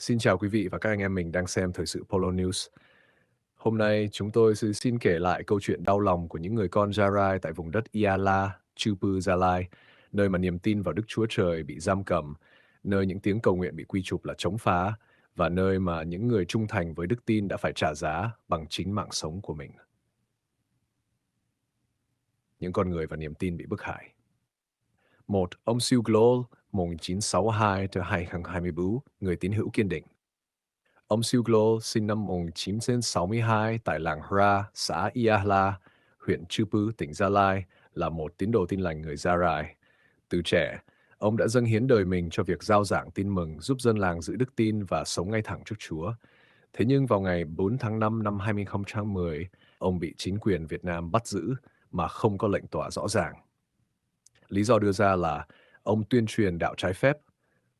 Xin chào quý vị và các anh em mình đang xem Thời sự Polo News. Hôm nay chúng tôi xin kể lại câu chuyện đau lòng của những người con Gia Rai tại vùng đất Yala, Chư Pư, Gia Lai, nơi mà niềm tin vào Đức Chúa Trời bị giam cầm, nơi những tiếng cầu nguyện bị quy chụp là chống phá, và nơi mà những người trung thành với đức tin đã phải trả giá bằng chính mạng sống của mình. Những con người và niềm tin bị bức hại. Một, ông Siu Glol, 1962-2024, người tín hữu kiên định. Ông Siu sinh năm 1962 tại làng Hra, xã Iahla, huyện Chư Pư, tỉnh Gia Lai, là một tín đồ tin lành người Gia Rai. Từ trẻ, ông đã dâng hiến đời mình cho việc rao giảng tin mừng, giúp dân làng giữ đức tin và sống ngay thẳng trước Chúa. Thế nhưng vào ngày 4 tháng 5 năm 2010, ông bị chính quyền Việt Nam bắt giữ mà không có lệnh tỏa rõ ràng. Lý do đưa ra là ông tuyên truyền đạo trái phép,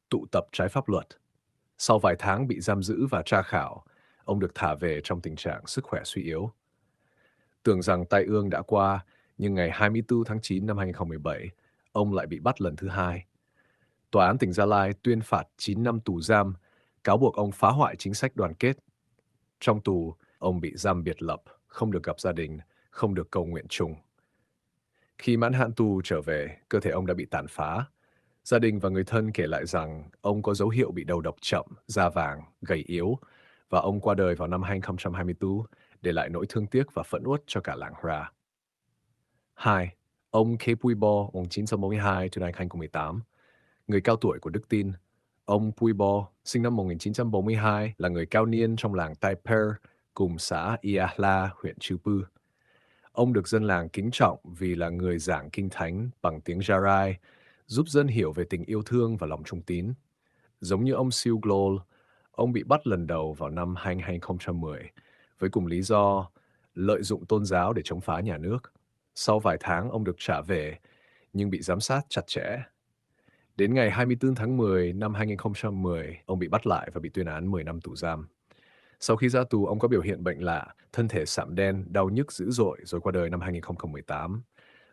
tụ tập trái pháp luật. Sau vài tháng bị giam giữ và tra khảo, ông được thả về trong tình trạng sức khỏe suy yếu. Tưởng rằng tai ương đã qua, nhưng ngày 24 tháng 9 năm 2017, ông lại bị bắt lần thứ hai. Tòa án tỉnh Gia Lai tuyên phạt 9 năm tù giam, cáo buộc ông phá hoại chính sách đoàn kết. Trong tù, ông bị giam biệt lập, không được gặp gia đình, không được cầu nguyện chung. Khi mãn hạn tù trở về, cơ thể ông đã bị tàn phá. Gia đình và người thân kể lại rằng ông có dấu hiệu bị đầu độc chậm, da vàng, gầy yếu, và ông qua đời vào năm 2024, để lại nỗi thương tiếc và phẫn uất cho cả làng Hra. 2. Ông Kepuibo, 1942-2018, người cao tuổi của đức tin. Ông Puibo, sinh năm 1942, là người cao niên trong làng Tai Per, cùng xã Iahla, huyện Chư Pư. Ông được dân làng kính trọng vì là người giảng kinh thánh bằng tiếng Jarai, giúp dân hiểu về tình yêu thương và lòng trung tín. Giống như ông Siu Glol, ông bị bắt lần đầu vào năm 2010 với cùng lý do lợi dụng tôn giáo để chống phá nhà nước. Sau vài tháng, ông được trả về nhưng bị giám sát chặt chẽ. Đến ngày 24 tháng 10 năm 2010, ông bị bắt lại và bị tuyên án 10 năm tù giam. Sau khi ra tù, ông có biểu hiện bệnh lạ, thân thể sạm đen, đau nhức dữ dội rồi qua đời năm 2018.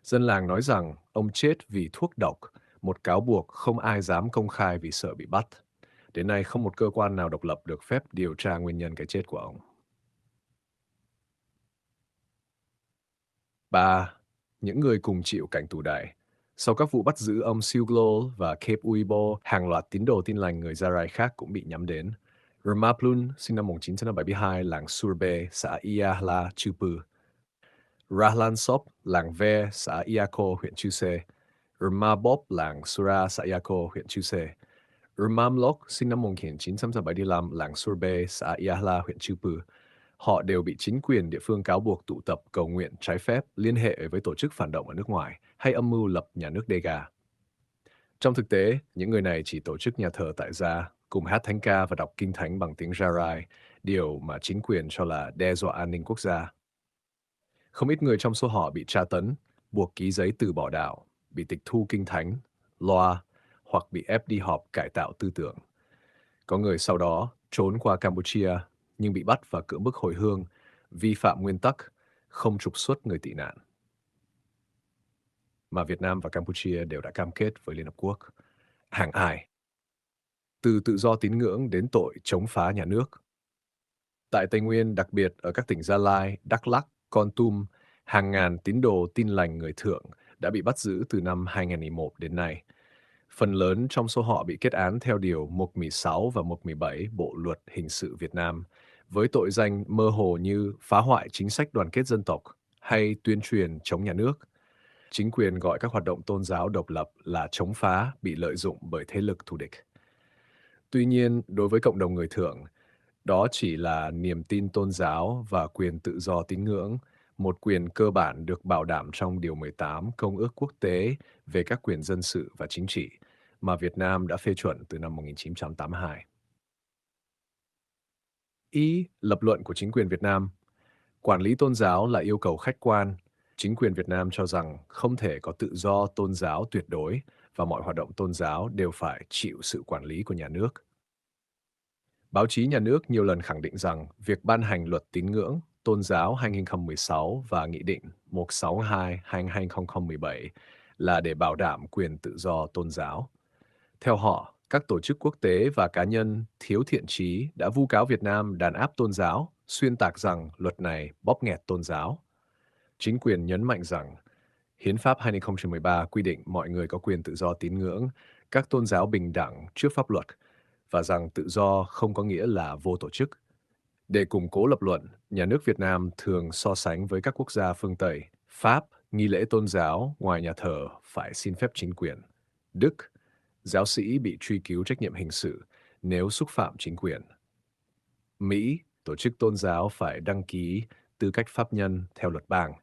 Dân làng nói rằng ông chết vì thuốc độc, một cáo buộc không ai dám công khai vì sợ bị bắt. Đến nay, không một cơ quan nào độc lập được phép điều tra nguyên nhân cái chết của ông. 3. Những người cùng chịu cảnh tù đày. Sau các vụ bắt giữ ông Siuglo và Cape Uibo, hàng loạt tín đồ tin lành người Gia Rai khác cũng bị nhắm đến. Ramaplun, sinh năm 1972, làng Surbe, xã Iahla, Chư Pư. Rahlan Sop, làng Ve, xã Iako, huyện Chư Sê. Ramabob, làng Sura, xã Iako, huyện Chư Sê. Ramamlok, sinh năm 1975, làng Surbe, xã Iahla, huyện Chư Pư. Họ đều bị chính quyền địa phương cáo buộc tụ tập cầu nguyện trái phép, liên hệ với tổ chức phản động ở nước ngoài hay âm mưu lập nhà nước Dega. Trong thực tế, những người này chỉ tổ chức nhà thờ tại gia, cùng hát thánh ca và đọc kinh thánh bằng tiếng Jarai, điều mà chính quyền cho là đe dọa an ninh quốc gia. Không ít người trong số họ bị tra tấn, buộc ký giấy từ bỏ đạo, bị tịch thu kinh thánh, loa, hoặc bị ép đi họp cải tạo tư tưởng. Có người sau đó trốn qua Campuchia nhưng bị bắt và cưỡng bức hồi hương, vi phạm nguyên tắc không trục xuất người tị nạn mà Việt Nam và Campuchia đều đã cam kết với Liên Hợp Quốc. Hàng ải, từ tự do tín ngưỡng đến tội chống phá nhà nước. Tại Tây Nguyên, đặc biệt ở các tỉnh Gia Lai, Đắk Lắk, Kon Tum, hàng ngàn tín đồ tin lành người Thượng đã bị bắt giữ từ năm 2001 đến nay. Phần lớn trong số họ bị kết án theo Điều 116 và 117 Bộ Luật Hình sự Việt Nam, với tội danh mơ hồ như phá hoại chính sách đoàn kết dân tộc hay tuyên truyền chống nhà nước. Chính quyền gọi các hoạt động tôn giáo độc lập là chống phá, bị lợi dụng bởi thế lực thù địch. Tuy nhiên, đối với cộng đồng người Thượng, đó chỉ là niềm tin tôn giáo và quyền tự do tín ngưỡng, một quyền cơ bản được bảo đảm trong Điều 18 Công ước Quốc tế về các quyền dân sự và chính trị mà Việt Nam đã phê chuẩn từ năm 1982. Ý lập luận của chính quyền Việt Nam: quản lý tôn giáo là yêu cầu khách quan. Chính quyền Việt Nam cho rằng không thể có tự do tôn giáo tuyệt đối và mọi hoạt động tôn giáo đều phải chịu sự quản lý của nhà nước. Báo chí nhà nước nhiều lần khẳng định rằng việc ban hành luật tín ngưỡng, tôn giáo 2016 và Nghị định 162/2017 là để bảo đảm quyền tự do tôn giáo. Theo họ, Các tổ chức quốc tế và cá nhân thiếu thiện chí đã vu cáo Việt Nam đàn áp tôn giáo, xuyên tạc rằng luật này bóp nghẹt tôn giáo. Chính quyền nhấn mạnh rằng Hiến pháp 2013 quy định mọi người có quyền tự do tín ngưỡng, các tôn giáo bình đẳng trước pháp luật và rằng tự do không có nghĩa là vô tổ chức. Để củng cố lập luận, nhà nước Việt Nam thường so sánh với các quốc gia phương Tây. Pháp, nghi lễ tôn giáo ngoài nhà thờ phải xin phép chính quyền. Đức, giáo sĩ bị truy cứu trách nhiệm hình sự nếu xúc phạm chính quyền. Mỹ, tổ chức tôn giáo phải đăng ký tư cách pháp nhân theo luật bang.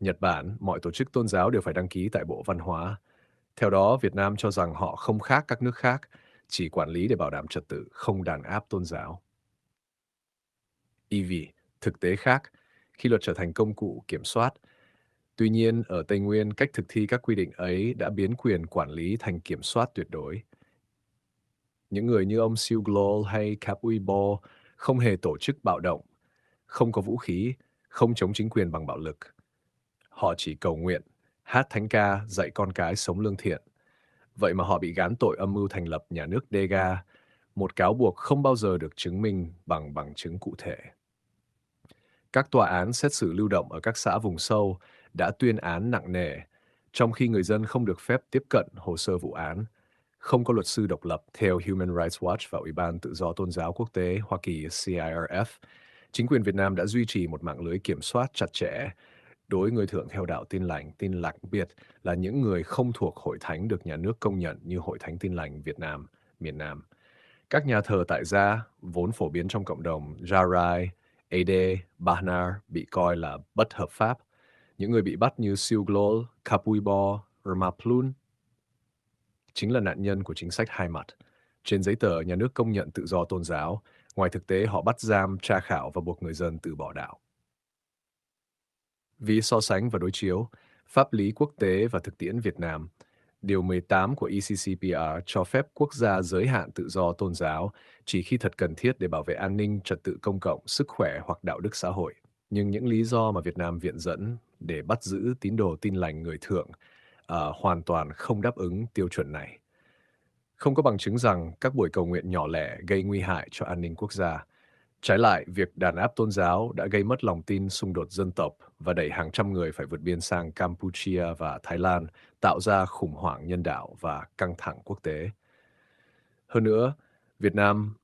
Nhật Bản, mọi tổ chức tôn giáo đều phải đăng ký tại Bộ Văn hóa. Theo đó, Việt Nam cho rằng họ không khác các nước khác, chỉ quản lý để bảo đảm trật tự, không đàn áp tôn giáo. EV, thực tế khác, khi luật trở thành công cụ kiểm soát. Tuy nhiên, ở Tây Nguyên, cách thực thi các quy định ấy đã biến quyền quản lý thành kiểm soát tuyệt đối. Những người như ông Siu Glol hay Cap Uy Bo không hề tổ chức bạo động, không có vũ khí, không chống chính quyền bằng bạo lực. Họ chỉ cầu nguyện, hát thánh ca, dạy con cái sống lương thiện. Vậy mà họ bị gán tội âm mưu thành lập nhà nước Dega, một cáo buộc không bao giờ được chứng minh bằng bằng chứng cụ thể. Các tòa án xét xử lưu động ở các xã vùng sâu đã tuyên án nặng nề, trong khi người dân không được phép tiếp cận hồ sơ vụ án, không có luật sư độc lập theo Human Rights Watch và Ủy ban Tự do Tôn giáo Quốc tế Hoa Kỳ CIRF. Chính quyền Việt Nam đã duy trì một mạng lưới kiểm soát chặt chẽ đối người thượng theo đạo Tin lành, Tin lành biệt là những người không thuộc hội thánh được nhà nước công nhận như Hội Thánh Tin lành Việt Nam, miền Nam. Các nhà thờ tại gia, vốn phổ biến trong cộng đồng Jarai, Ede, Bahnar bị coi là bất hợp pháp. Những người bị bắt như Siu Glol, Kapuibo, Ramaplun chính là nạn nhân của chính sách hai mặt. Trên giấy tờ, nhà nước công nhận tự do tôn giáo. Ngoài thực tế, họ bắt giam, tra khảo và buộc người dân từ bỏ đạo. Vì so sánh và đối chiếu, pháp lý quốc tế và thực tiễn Việt Nam, Điều 18 của ECCPR cho phép quốc gia giới hạn tự do tôn giáo chỉ khi thật cần thiết để bảo vệ an ninh, trật tự công cộng, sức khỏe hoặc đạo đức xã hội. Nhưng những lý do mà Việt Nam viện dẫn để bắt giữ tín đồ Tin lành người thượng hoàn toàn không đáp ứng tiêu chuẩn này. Không có bằng chứng rằng các buổi cầu nguyện nhỏ lẻ gây nguy hại cho an ninh quốc gia. Trái lại, việc đàn áp tôn giáo đã gây mất lòng tin xung đột dân tộc và đẩy hàng trăm người phải vượt biên sang Campuchia và Thái Lan, tạo ra khủng hoảng nhân đạo và căng thẳng quốc tế. Hơn nữa, Việt Nam,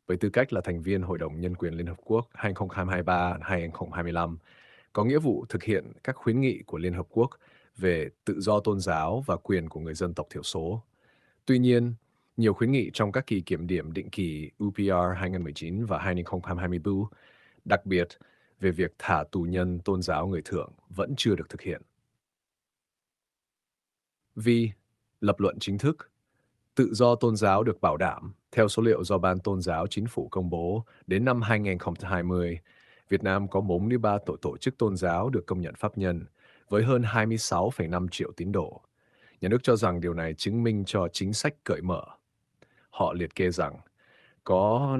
với tư cách là thành viên Hội đồng Nhân quyền Liên Hợp Quốc 2023-2025, có nghĩa vụ thực hiện các khuyến nghị của Liên Hợp Quốc về tự do tôn giáo và quyền của người dân tộc thiểu số. Tuy nhiên, nhiều khuyến nghị trong các kỳ kiểm điểm định kỳ UPR 2019 và 2024, đặc biệt về việc thả tù nhân tôn giáo người thượng vẫn chưa được thực hiện. Vì lập luận chính thức, tự do tôn giáo được bảo đảm, theo số liệu do Ban Tôn giáo Chính phủ công bố, đến năm 2020, Việt Nam có 43 tổ chức tôn giáo được công nhận pháp nhân, với hơn 26,5 triệu tín đồ. Nhà nước cho rằng điều này chứng minh cho chính sách cởi mở. Họ liệt kê rằng có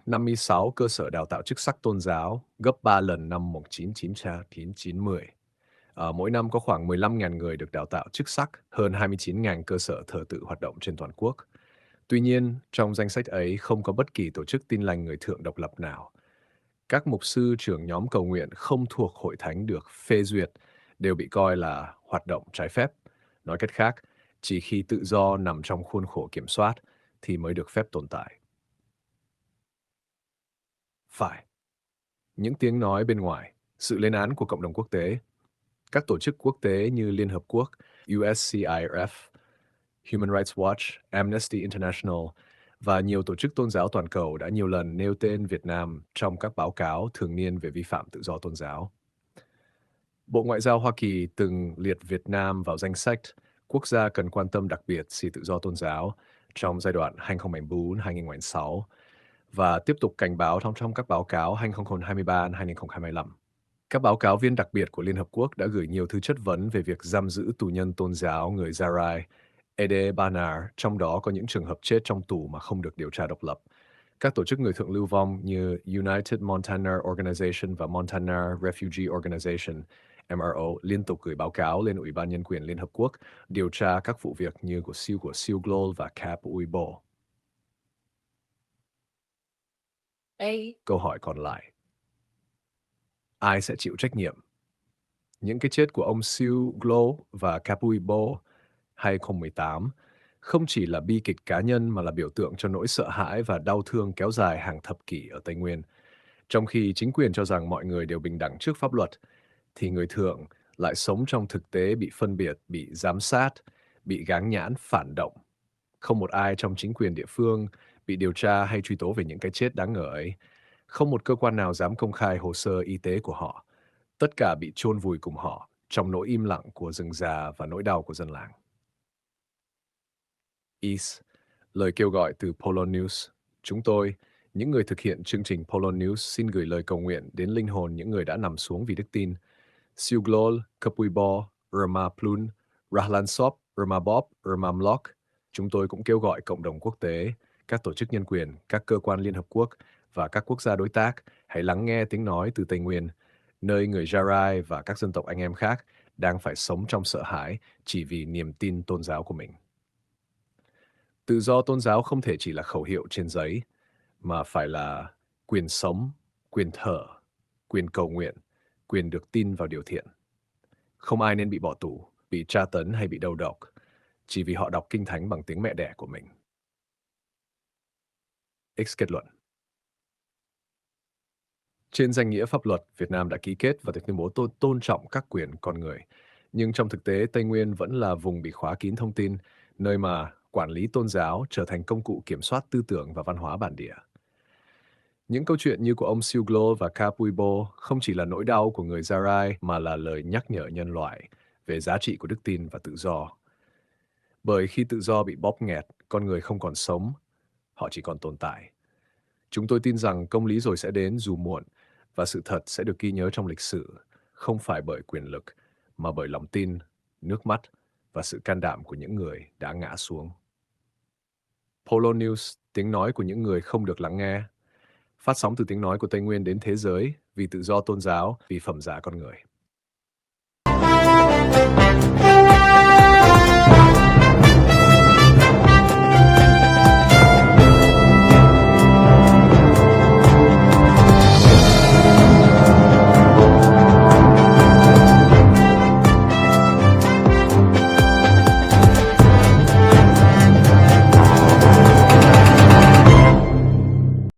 56 cơ sở đào tạo chức sắc tôn giáo, gấp 3 lần năm 1990. Mỗi năm có khoảng 15.000 người được đào tạo chức sắc, hơn 29.000 cơ sở thờ tự hoạt động trên toàn quốc. Tuy nhiên, trong danh sách ấy không có bất kỳ tổ chức Tin lành người thượng độc lập nào. Các mục sư trưởng nhóm cầu nguyện không thuộc hội thánh được phê duyệt đều bị coi là hoạt động trái phép. Nói cách khác, chỉ khi tự do nằm trong khuôn khổ kiểm soát thì mới được phép tồn tại. Phải. Những tiếng nói bên ngoài, sự lên án của cộng đồng quốc tế, các tổ chức quốc tế như Liên Hợp Quốc, USCIRF, Human Rights Watch, Amnesty International và nhiều tổ chức tôn giáo toàn cầu đã nhiều lần nêu tên Việt Nam trong các báo cáo thường niên về vi phạm tự do tôn giáo. Bộ Ngoại giao Hoa Kỳ từng liệt Việt Nam vào danh sách quốc gia cần quan tâm đặc biệt vì tự do tôn giáo trong giai đoạn 2014-2016 và tiếp tục cảnh báo trong các báo cáo 2023-2025. Các báo cáo viên đặc biệt của Liên Hợp Quốc đã gửi nhiều thư chất vấn về việc giam giữ tù nhân tôn giáo người Zarai, Ede Banar, trong đó có những trường hợp chết trong tù mà không được điều tra độc lập. Các tổ chức người thượng lưu vong như United Montana Organization và Montana Refugee Organization, MRO liên tục gửi báo cáo lên Ủy ban Nhân quyền Liên Hợp Quốc điều tra các vụ việc như của Siêu Global và Cap Weibo. A. Câu hỏi còn lại, ai sẽ chịu trách nhiệm? Những cái chết của ông Siêu Global và Cap Weibo 2018 không chỉ là bi kịch cá nhân mà là biểu tượng cho nỗi sợ hãi và đau thương kéo dài hàng thập kỷ ở Tây Nguyên. Trong khi chính quyền cho rằng mọi người đều bình đẳng trước pháp luật, thì người thường lại sống trong thực tế bị phân biệt, bị giám sát, bị gán nhãn phản động. Không một ai trong chính quyền địa phương bị điều tra hay truy tố về những cái chết đáng ngờ ấy. Không một cơ quan nào dám công khai hồ sơ y tế của họ. Tất cả bị chôn vùi cùng họ trong nỗi im lặng của rừng già và nỗi đau của dân làng. Is, lời kêu gọi từ Polo News. Chúng tôi, những người thực hiện chương trình Polo News xin gửi lời cầu nguyện đến linh hồn những người đã nằm xuống vì đức tin. Siuglol, Kapuibo, Rama Plun, Rahlan Sop, Rama Bob, Rama Mlok. Chúng tôi cũng kêu gọi cộng đồng quốc tế, các tổ chức nhân quyền, các cơ quan Liên Hợp Quốc và các quốc gia đối tác hãy lắng nghe tiếng nói từ Tây Nguyên, nơi người Jarai và các dân tộc anh em khác đang phải sống trong sợ hãi chỉ vì niềm tin tôn giáo của mình. Tự do tôn giáo không thể chỉ là khẩu hiệu trên giấy, mà phải là quyền sống, quyền thở, quyền cầu nguyện, quyền được tin vào điều thiện. Không ai nên bị bỏ tù, bị tra tấn hay bị đầu độc, chỉ vì họ đọc kinh thánh bằng tiếng mẹ đẻ của mình. X kết luận. Trên danh nghĩa pháp luật, Việt Nam đã ký kết và tuyên bố tôn trọng các quyền con người. Nhưng trong thực tế, Tây Nguyên vẫn là vùng bị khóa kín thông tin, nơi mà quản lý tôn giáo trở thành công cụ kiểm soát tư tưởng và văn hóa bản địa. Những câu chuyện như của ông Siuglo và Capuibo không chỉ là nỗi đau của người Zarai mà là lời nhắc nhở nhân loại về giá trị của đức tin và tự do. Bởi khi tự do bị bóp nghẹt, con người không còn sống, họ chỉ còn tồn tại. Chúng tôi tin rằng công lý rồi sẽ đến dù muộn và sự thật sẽ được ghi nhớ trong lịch sử, không phải bởi quyền lực, mà bởi lòng tin, nước mắt và sự can đảm của những người đã ngã xuống. Polo News, tiếng nói của những người không được lắng nghe, phát sóng từ tiếng nói của Tây Nguyên đến thế giới vì tự do tôn giáo, vì phẩm giá con người.